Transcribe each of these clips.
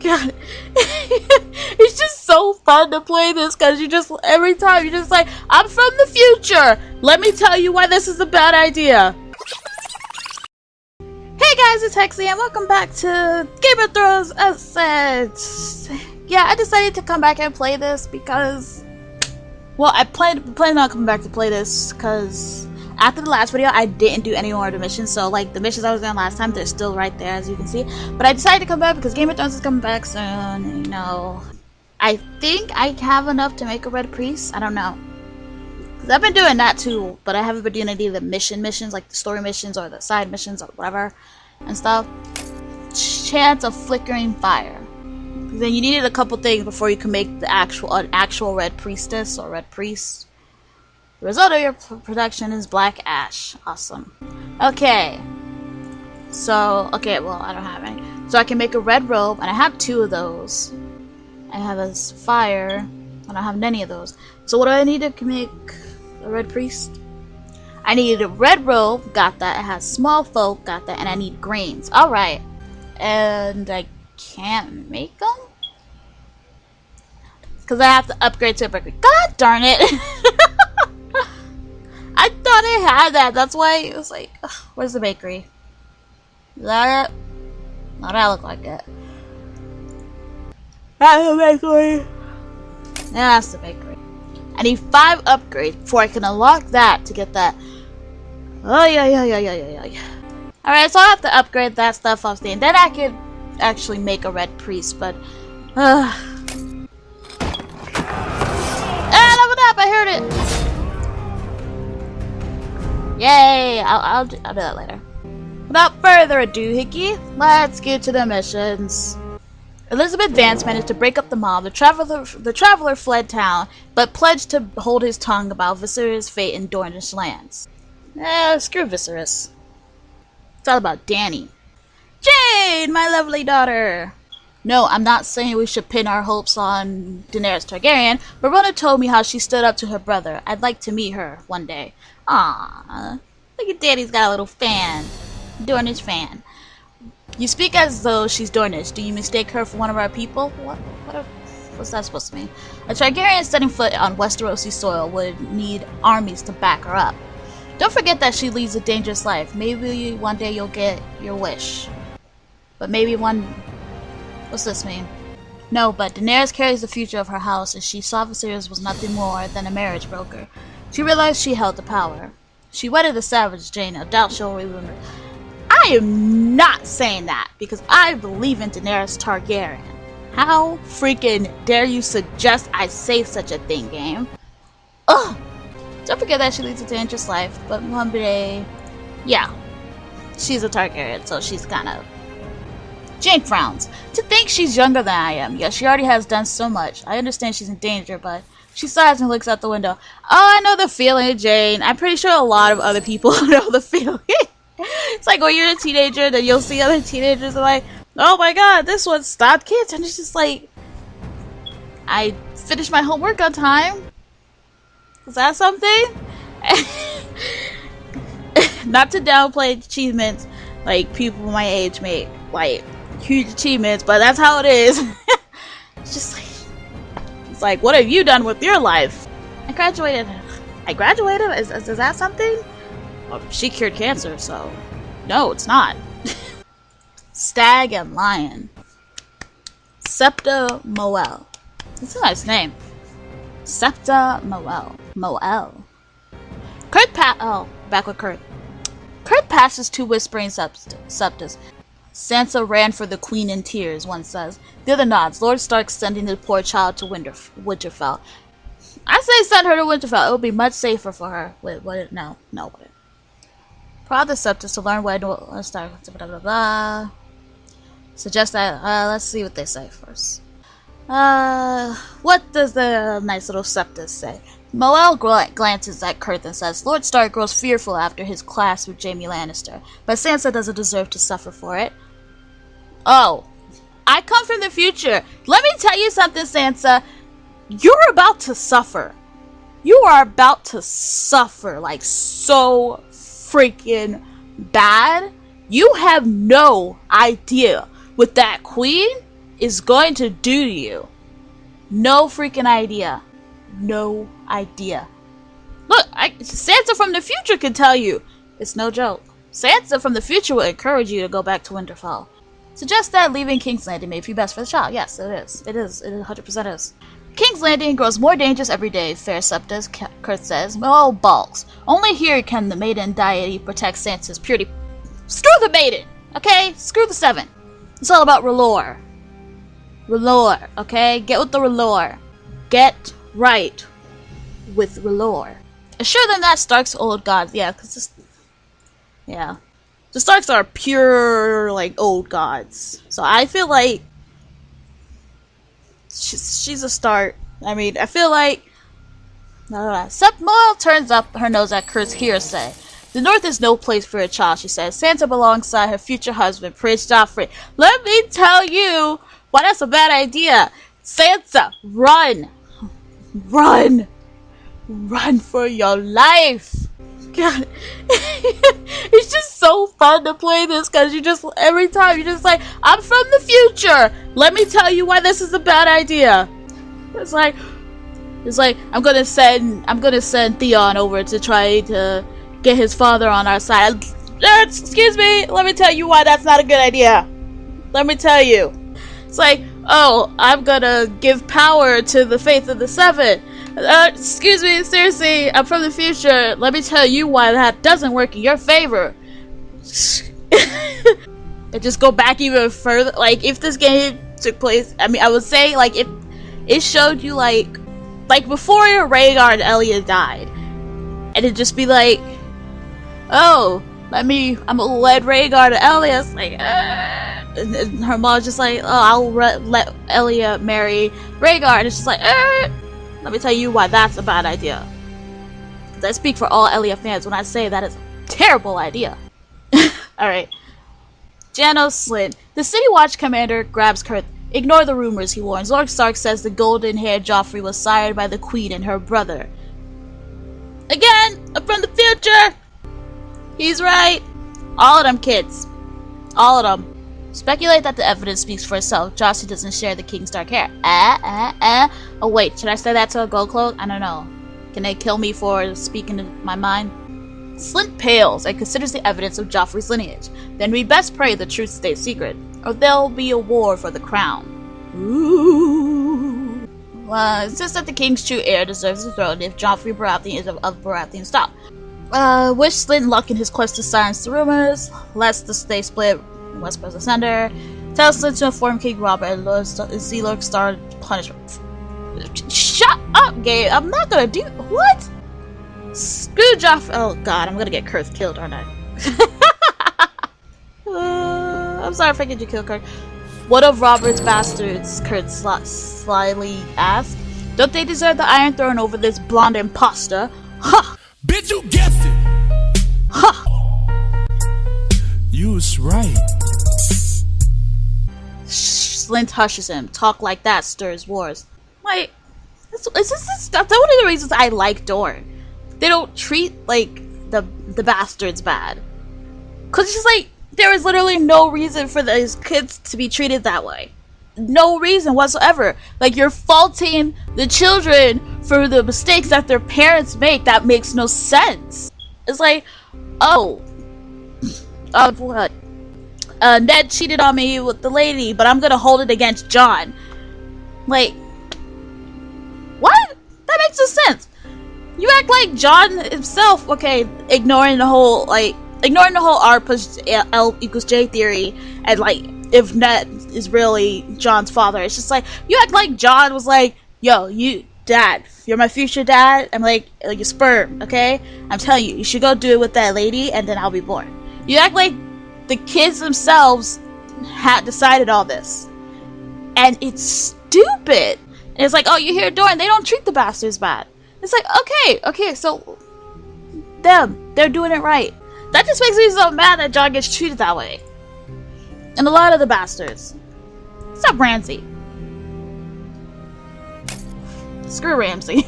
God. It's just so fun to play this because you just, every time you're just like, I'm from the future. Let me tell you why this is a bad idea. Hey guys, it's Hexy and welcome back to Game of Thrones Ascent. Yeah, I decided to come back and play this because, well, I planned on coming back to play this because after the last video, I didn't do any more of the missions. So, like, the missions I was doing last time, they're still right there, as you can see. But I decided to come back because Game of Thrones is coming back soon, you know. I think I have enough to make a red priest. I don't know. Because I've been doing that too, but I haven't been doing any of the missions, like the story missions or the side missions or whatever and stuff. Chance of flickering fire. Then you needed a couple things before you can make the actual red priestess or red priest. The result of your production is black ash. Awesome. Okay. So, okay, well, I don't have any. So I can make a red robe, and I have 2 of those. I have a fire. I don't have any of those. So what do I need to make a red priest? I need a red robe. Got that. It has small folk. Got that. And I need grains. Alright. And I can't make them? Because I have to upgrade to a bakery. God darn it! I thought I had that. That's why it was like, ugh, where's the bakery? Is that it? No, that look like it. That's the bakery. Yeah, that's the bakery. I need 5 upgrades before I can unlock that to get that. Oh, yeah. Alright, so I have to upgrade that stuff off the end. Then I could actually make a red priest, but leveled up, I heard it. Yay! I'll do that later. Without further ado, Hickey, let's get to the missions. Elizabeth Vance managed to break up the mob. The traveler fled town, but pledged to hold his tongue about Viserys' fate in Dornish lands. Screw Viserys. It's all about Dany. Jade, my lovely daughter! No, I'm not saying we should pin our hopes on Daenerys Targaryen, but Rona told me how she stood up to her brother. I'd like to meet her one day. Aww. Look at Daddy's got a little fan. Dornish fan. You speak as though she's Dornish. Do you mistake her for one of our people? What's that supposed to mean? A Targaryen setting foot on Westerosi soil would need armies to back her up. Don't forget that she leads a dangerous life. Maybe one day you'll get your wish. But maybe one... What's this mean? No, but Daenerys carries the future of her house, and she saw Viserys was nothing more than a marriage broker. She realized she held the power. She wedded the savage Jane. I doubt she'll remember. I am not saying that, because I believe in Daenerys Targaryen. How freaking dare you suggest I say such a thing, game? Ugh! Don't forget that she leads a dangerous life, but one day... Yeah. She's a Targaryen, so she's kind of... Jane frowns. To think she's younger than I am. Yes, she already has done so much. I understand she's in danger, but... She sighs and looks out the window. Oh, I know the feeling, Jane. I'm pretty sure a lot of other people know the feeling. It's like when you're a teenager, then you'll see other teenagers and like, oh my god, this one stopped kids. And it's just like, I finished my homework on time. Is that something? Not to downplay achievements, like people my age make, like, huge achievements, but that's how it is. It's just like, it's like, what have you done with your life? I graduated. Is that something? Well, she cured cancer, so no, it's not. Stag and Lion. Septa Moel. That's a nice name. Septa Moel. Back with Kurt. Kurt passes 2 whispering septas. Sansa ran for the queen in tears, one says. The other nods. Lord Stark sending the poor child to Winterfell. I say send her to Winterfell. It would be much safer for her. Wait, what? No. Prod the septus to learn what Stark. Blah blah blah. Suggest that. Let's see what they say first. What does the nice little septus say? Moel glances at Kurt and says, Lord Stark grows fearful after his clash with Jaime Lannister, but Sansa doesn't deserve to suffer for it. Oh, I come from the future. Let me tell you something, Sansa. You're about to suffer. You are about to suffer, like, so freaking bad. You have no idea. With that queen, is going to do to you. No freaking idea. No idea. Look, Sansa from the future can tell you. It's no joke. Sansa from the future will encourage you to go back to Winterfell. Suggest that leaving King's Landing may be best for the child. Yes, it is. It is. It 100% is. King's Landing grows more dangerous every day, fair Septas, Kurt says. Oh, balls. Only here can the maiden deity protect Sansa's purity. Screw the maiden! Okay? Screw the seven. It's all about R'hllor. R'hllor, okay? Get with the R'hllor. Get right with R'hllor. Assure them that Stark's old gods. Yeah, because this... Yeah. The Starks are pure, like, old gods. So I feel like she's a Stark. I mean, I feel like... Sep Moyle turns up her nose at Kurt's hearsay. The North is no place for a child, she says. Sansa alongside her future husband, Prince Joffrey. Let me tell you why that's a bad idea. Sansa, run! Run! Run for your life! God, it's just so fun to play this because you just every time you're just like, I'm from the future. Let me tell you why this is a bad idea. It's like I'm gonna send Theon over to try to get his father on our side. Excuse me. Let me tell you why that's not a good idea. Let me tell you. It's like, oh, I'm gonna give power to the Faith of the Seven. Excuse me, seriously, I'm from the future. Let me tell you why that doesn't work in your favor. And just go back even further. Like, if this game took place, I mean, I would say, like, if it showed you, like before Rhaegar and Elia died, and it'd just be like, oh, I'm gonna let Rhaegar to Elia. It's like, and her mom's just like, oh, I'll let Elia marry Rhaegar. And it's just like, let me tell you why that's a bad idea. Because I speak for all Elia fans when I say that is a terrible idea. Alright. Janos Slynn. The City Watch commander grabs Kurt. Ignore the rumors, he warns. Lord Stark says the golden-haired Joffrey was sired by the Queen and her brother. Again! I'm from the future! He's right. All of them kids. All of them. Speculate that the evidence speaks for itself. Joffrey doesn't share the King's dark hair. Oh wait, should I say that to a gold cloak? I don't know. Can they kill me for speaking to my mind? Slint pales and considers the evidence of Joffrey's lineage. Then we best pray the truth stays secret, or there'll be a war for the crown. Ooh. Well, insists that the King's true heir deserves the throne if Joffrey Baratheon is of Baratheon stock. Wish Slint luck in his quest to silence the rumors, lest the stay split Westeros Ascender. Tells Slint to inform King Robert and Sea Lord Star punishment. Shut up, Gabe! I'm not gonna do what? Screw Joffrey. Oh god, I'm gonna get Kurt killed, aren't I? I'm sorry if I get you killed, Kurt. What of Robert's bastards? Kurt slyly asked. Don't they deserve the Iron Throne over this blonde imposter? Ha! Bitch, you guessed it! Ha! You was right. Slint hushes him. Talk like that stirs wars. Like, that's one of the reasons I like Dorne. They don't treat, like, the bastards bad. Cause it's just like, there is literally no reason for these kids to be treated that way. No reason whatsoever. Like, you're faulting the children for the mistakes that their parents make. That makes no sense. It's like, oh, what? Ned cheated on me with the lady, but I'm gonna hold it against Jon. Like, what? That makes no sense. You act like Jon himself, okay, ignoring the whole R plus L equals J theory, and like, if Ned is really Jon's father, it's just like, you act like Jon was like, yo, you're my future dad, I'm like a sperm, okay? I'm telling you, you should go do it with that lady, and then I'll be born. You act like the kids themselves had decided all this. And it's stupid. And it's like, oh, you hear Dorne, they don't treat the bastards bad. It's like, okay, so they're doing it right. That just makes me so mad that Jon gets treated that way. And a lot of the bastards. Stop Ramsay. Screw Ramsay.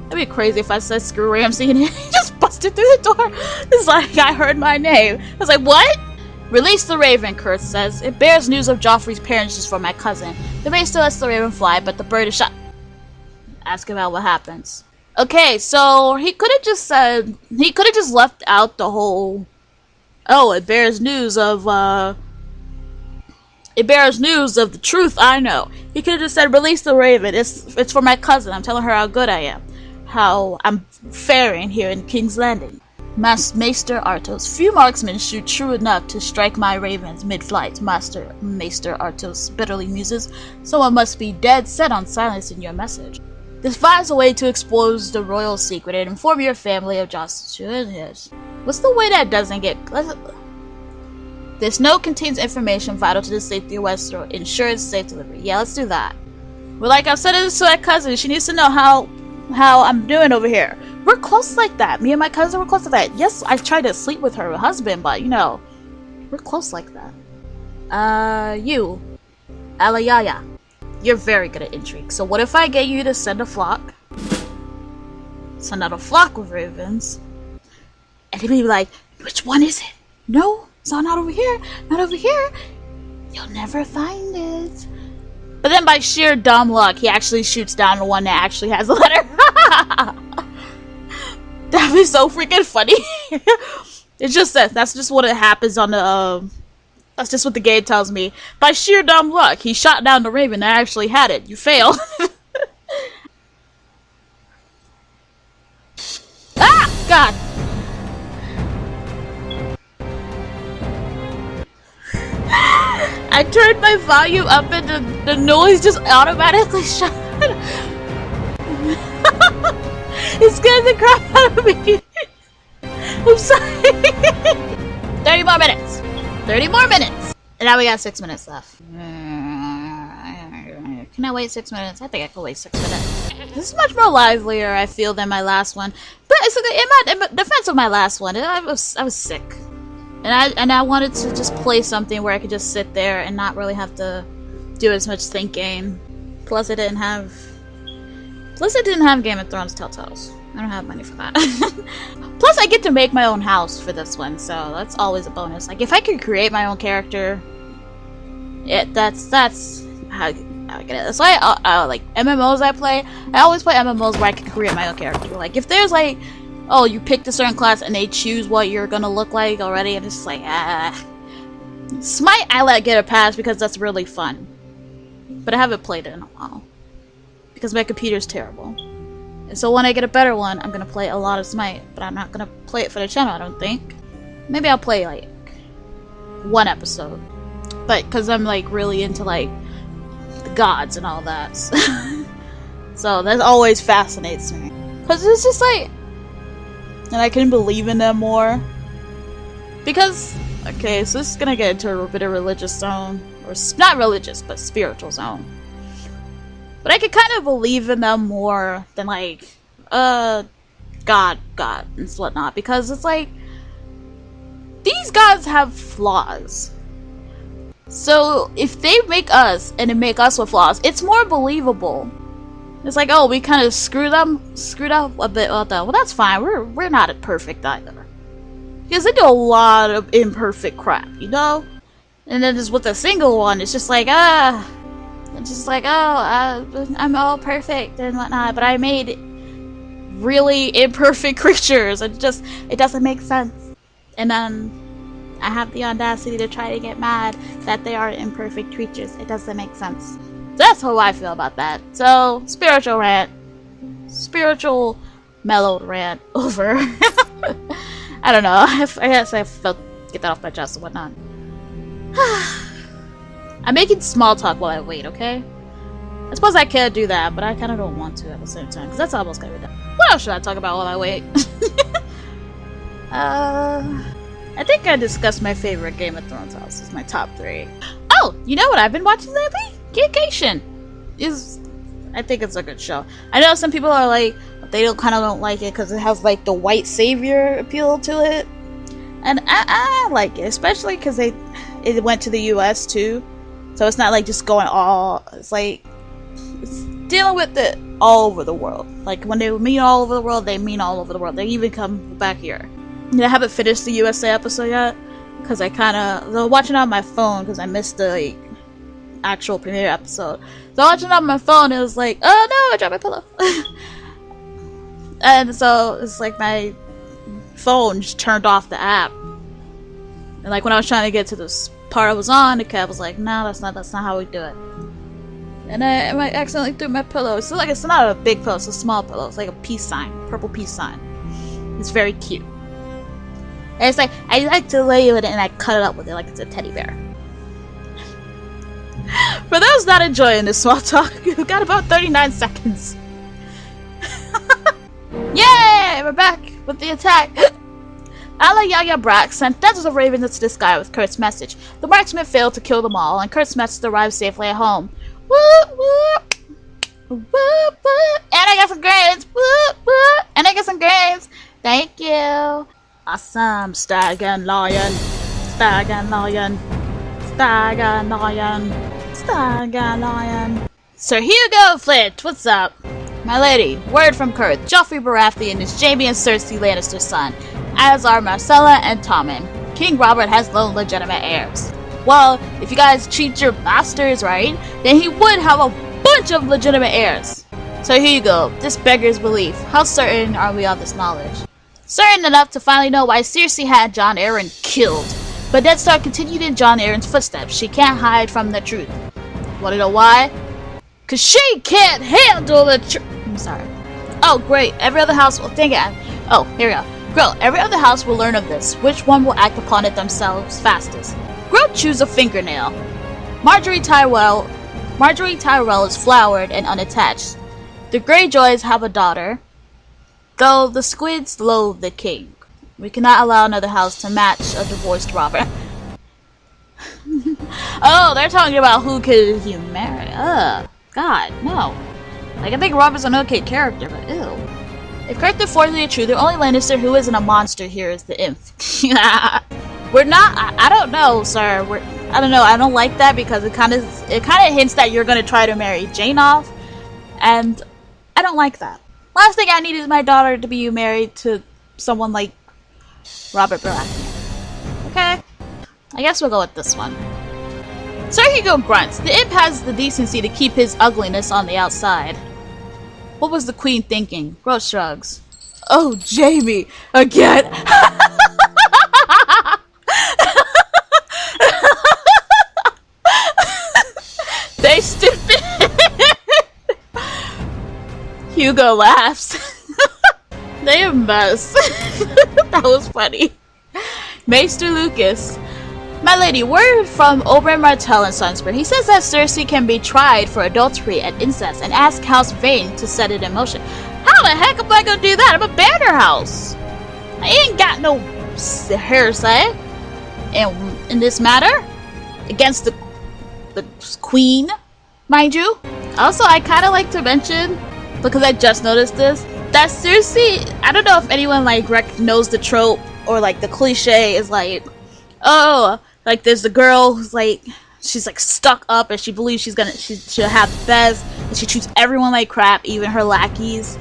That'd be crazy if I said screw Ramsay and he just busted through the door. It's like, I heard my name. I was like, what? Release the Raven, Kurth says. It bears news of Joffrey's parentage for my cousin. The maid still lets the Raven fly, but the bird is shot. Ask about what happens. Okay, so he could have just said, he could have just left out the whole, oh, it bears news of the truth I know. He could have just said, release the Raven. It's for my cousin. I'm telling her how good I am. How I'm faring here in King's Landing. Maester Artos. Few marksmen shoot true enough to strike my ravens mid-flight. Master Artos bitterly muses. Someone must be dead set on silencing your message. This finds a way to expose the royal secret and inform your family of justice. What's the way that doesn't get... This note contains information vital to the safety of Westeros. Ensures safe delivery. Yeah, let's do that. But like I've said this to my cousin, she needs to know how I'm doing over here. We're close like that. Me and my cousin were close like that. Yes, I tried to sleep with her husband, but you know, we're close like that. You, Alayaya, you're very good at intrigue. So what if I get you to send a flock? Send out a flock of ravens. And he'd be like, which one is it? No, it's not over here. Not over here. You'll never find it. But then by sheer dumb luck, he actually shoots down the one that actually has a letter. That'd be so freaking funny. It's just that's just what it happens on the, that's just what the game tells me. By sheer dumb luck, he shot down the raven that actually had it. You fail. Ah! God! I turned my volume up and the noise just automatically shut. It scared the crap out of me. I'm sorry. 30 more minutes. 30 more minutes. And now we got 6 minutes left. Can I wait 6 minutes? I think I can wait 6 minutes. This is much more livelier, I feel, than my last one. But it's in my defense of my last one, I was sick. And I wanted to just play something where I could just sit there and not really have to do as much thinking. Plus it didn't have Game of Thrones Telltales. I don't have money for that. Plus I get to make my own house for this one, so that's always a bonus. Like if I could create my own character, that's how I get it. That's why I like MMOs I play. I always play MMOs where I can create my own character. Like if there's like, oh, you picked a certain class and they choose what you're gonna look like already, and it's just like, Smite I let get a pass because that's really fun. But I haven't played it in a while. Because my computer's terrible. And so when I get a better one, I'm gonna play a lot of Smite. But I'm not gonna play it for the channel, I don't think. Maybe I'll play like 1 episode. But because I'm like really into like the gods and all that. So that always fascinates me. Because it's just like, and I can believe in them more. Because, okay, so this is gonna get into a bit of religious zone. Or, not religious, but spiritual zone. But I can kind of believe in them more than, like, God, and whatnot. Because it's like, these gods have flaws. So, if they make us, and they make us with flaws, it's more believable. It's like, oh, we kind of screwed up a bit. Well, that's fine. We're not perfect either, because they do a lot of imperfect crap, you know. And then just with a single one, it's just like, it's just like, oh, I'm all perfect and whatnot, but I made really imperfect creatures. It doesn't make sense. And then I have the audacity to try to get mad that they are imperfect creatures. It doesn't make sense. That's how I feel about that. So, spiritual rant. Spiritual mellowed rant over. I don't know. I guess I felt get that off my chest and whatnot. I'm making small talk while I wait, okay? I suppose I could do that, but I kind of don't want to at the same time, because that's almost gonna be done. What else should I talk about while I wait? I think I discussed my favorite Game of Thrones house. It's my top 3. Oh, you know what I've been watching lately? Vacation I think it's a good show. I know some people are like, they don't like it because it has like the white savior appeal to it, and I like it, especially because it went to the US too, so it's not like just going all. It's like it's dealing with it all over the world. Like when they mean all over the world, they mean all over the world. They even come back here. I haven't finished the USA episode yet, because I kind of was watching it on my phone because I missed the like, actual premiere episode. So watching it on my phone, it was like, oh no, I dropped my pillow. And so it's like my phone just turned off the app. And like when I was trying to get to this part I was on, the cat was like, no, that's not how we do it. And I accidentally threw my pillow. So like it's not a big pillow, it's a small pillow. It's like a peace sign, purple peace sign. It's very cute. And it's like I like to lay with it and I cut it up with it like it's a teddy bear. For those not enjoying this small talk, we've got about 39 seconds. Yay! We're back with the attack. Ala Yaya Brack sent dozens of ravens into the sky with Kurt's message. The marksman failed to kill them all, and Kurt's message arrived safely at home. Whoop whoop! Whoop whoop! And I got some grains! Whoop whoop! And I got some grains! Thank you! Awesome! Stag and lion! Stag and lion! Stag and lion! Stag and lion! Sir Hugo Flint, what's up? My lady, word from Kurt. Joffrey Baratheon is Jaime and Cersei Lannister's son, as are Marcella and Tommen. King Robert has no legitimate heirs. Well, if you guys treat your masters right, then he would have a bunch of legitimate heirs. So here you go, this beggars belief. How certain are we of this knowledge? Certain enough to finally know why Cersei had Jon Arryn killed. But Ned Stark continued in Jon Arryn's footsteps. She can't hide from the truth. Wanna know why? Cause she can't handle the truth. I'm sorry. Oh, great. Every other house will think it. Oh, here we go. Grill, every other house will learn of this. Which one will act upon it themselves fastest? Grill, choose a fingernail. Marjorie Tyrell is flowered and unattached. The Greyjoys have a daughter, though the Squids loathe the king. We cannot allow another house to match a divorced Robert. Oh, they're talking about who could he marry. God, no. Like, I think Robert's an okay character, but ew. If Kurt the Fourth is true, the only Lannister who isn't a monster here is the imp. We're not. I don't know, sir. I don't know. I don't like that because it kind of hints that you're gonna try to marry Jane off, and I don't like that. Last thing I need is my daughter to be married to someone like Robert Baratheon. Okay, I guess we'll go with this one. Sir Hugo grunts. The imp has the decency to keep his ugliness on the outside. What was the queen thinking? Gross shrugs. Oh, Jaime! Again! They stupid! Hugo laughs. They a mess. That was funny. Maester Lucas. My lady, word from Oberyn Martell and Sunsburn. He says that Cersei can be tried for adultery and incest and ask House Vayne to set it in motion. How the heck am I gonna do that? I'm a banner house. I ain't got no hearsay in this matter against the queen, mind you. Also, I kind of like to mention, because I just noticed this, that Cersei, I don't know if anyone like knows the trope or like the cliche is like, oh, like there's the girl who's like, she's like stuck up and she believes she'll have the best, and she treats everyone like crap, even her lackeys,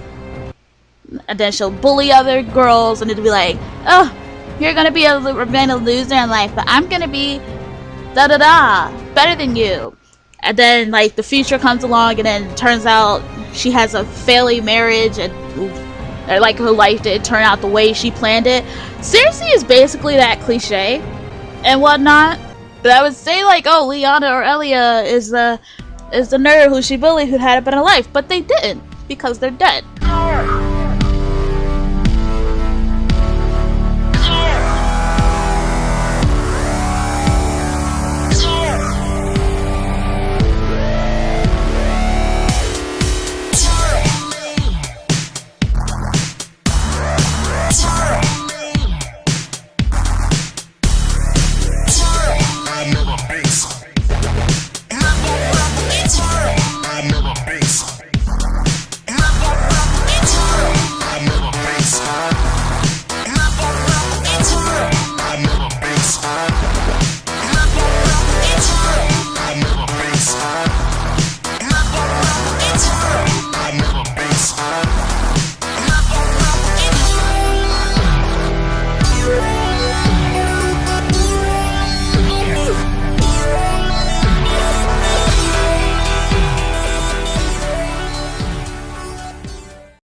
and then she'll bully other girls, and it'll be like, oh, you're gonna remain a loser in life, but I'm gonna be better than you. And then like the future comes along, and then it turns out she has a failing marriage, and like her life didn't turn out the way she planned it. Cersei is basically that cliche and whatnot, but I would say like, oh, Lyanna or Elia is the nerd who she bullied who had a better life, but they didn't because they're dead.